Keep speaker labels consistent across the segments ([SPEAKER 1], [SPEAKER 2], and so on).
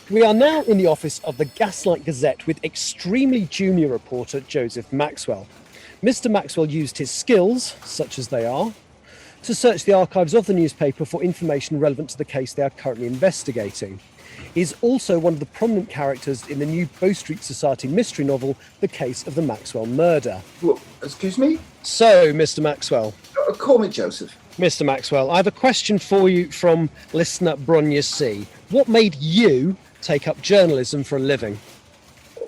[SPEAKER 1] We are now in the office of the Gaslight Gazette with extremely junior reporter Joseph Maxwell. Mr. Maxwell used his skills, such as they are, to search the archives of the newspaper for information relevant to the case they are currently investigating. He is also one of the prominent characters in the new Bow Street Society mystery novel, The Case of the Maxwell Murder.
[SPEAKER 2] Well, excuse me?
[SPEAKER 1] So, Mr. Maxwell.
[SPEAKER 2] Call me Joseph.
[SPEAKER 1] Mr. Maxwell, I have a question for you from listener Bronya C. What made you take up journalism for a living?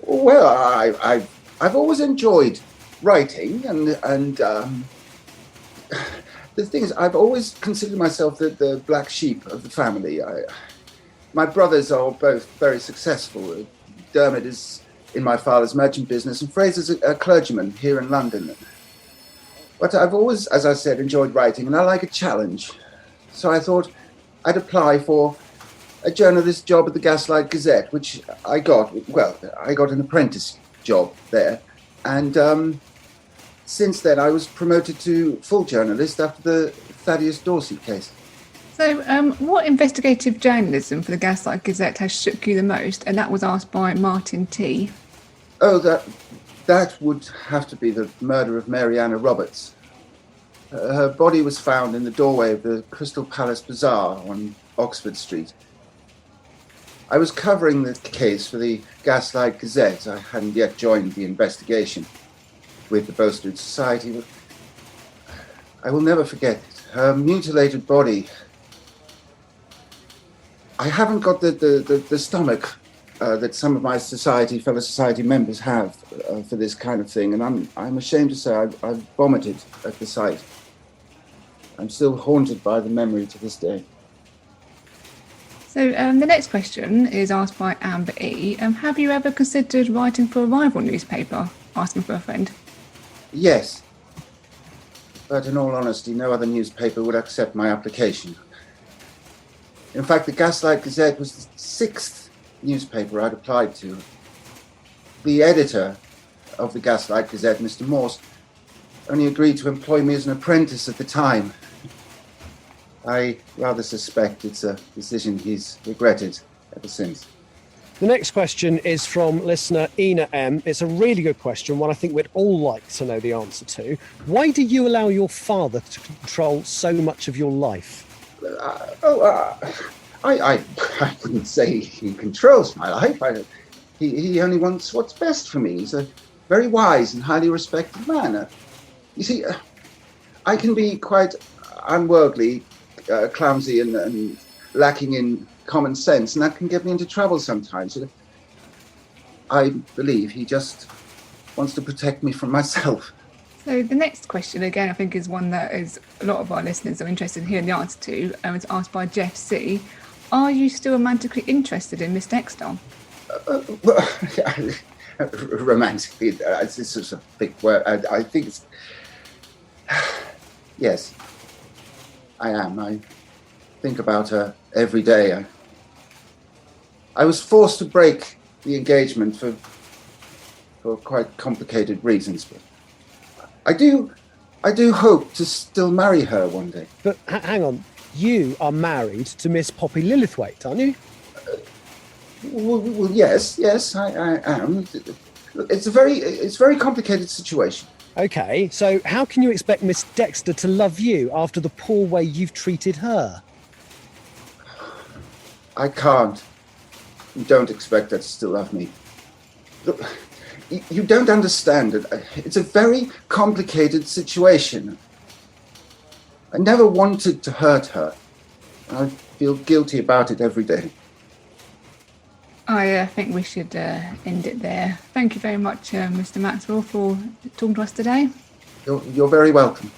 [SPEAKER 2] Well, I've always enjoyed writing, and the thing is, I've always considered myself the black sheep of the family. My brothers are both very successful. Dermot is in my father's merchant business, and Fraser's a clergyman here in London. But I've always, as I said, enjoyed writing, and I like a challenge. So I thought I'd apply for a journalist job at the Gaslight Gazette, which I got. Well, I got an apprentice job there. And since then, I was promoted to full journalist after the Thaddeus Dorsey case.
[SPEAKER 3] So what investigative journalism for the Gaslight Gazette has shook you the most? And that was asked by Martin T.
[SPEAKER 2] Oh, that would have to be the murder of Mariana Roberts. Her body was found in the doorway of the Crystal Palace Bazaar on Oxford Street. I was covering the case for the Gaslight Gazette. I hadn't yet joined the investigation with the Bow Street Society, but I will never forget it. Her mutilated body. I haven't got the stomach that some of my fellow society members have for this kind of thing, and I'm ashamed to say I've vomited at the sight. I'm still haunted by the memory to this day.
[SPEAKER 3] So the next question is asked by Amber E. Have you ever considered writing for a rival newspaper? Asking for a friend.
[SPEAKER 2] Yes, but in all honesty, no other newspaper would accept my application. In fact, the Gaslight Gazette was the 6th newspaper I'd applied to. The editor of the Gaslight Gazette, Mr. Morse, only agreed to employ me as an apprentice at the time. I rather suspect it's a decision he's regretted ever since.
[SPEAKER 1] The next question is from listener Ina M. It's a really good question, one I think we'd all like to know the answer to. Why do you allow your father to control so much of your life?
[SPEAKER 2] I wouldn't say he controls my life. He only wants what's best for me. He's a very wise and highly respected man. You see, I can be quite unworldly, clumsy and lacking in common sense, and that can get me into trouble sometimes. I believe he just wants to protect me from myself.
[SPEAKER 3] So the next question, again, I think is one that is a lot of our listeners are interested in hearing the answer to. It's asked by Jeff C. Are you still romantically interested in Miss Dexter?
[SPEAKER 2] Romantically, this is a big word. I think it's... Yes, I am. I think about her every day. I was forced to break the engagement for quite complicated reasons, but I do hope to still marry her one day.
[SPEAKER 1] But hang on, you are married to Miss Poppy Lilithwaite, aren't you?
[SPEAKER 2] Well, yes, I am. It's a very complicated situation.
[SPEAKER 1] Okay, so how can you expect Miss Dexter to love you after the poor way you've treated her?
[SPEAKER 2] I can't. You don't expect her to still love me. Look, you don't understand it. It's a very complicated situation. I never wanted to hurt her. I feel guilty about it every day.
[SPEAKER 3] I think we should end it there. Thank you very much, Mr. Maxwell, for talking to us today.
[SPEAKER 2] You're very welcome.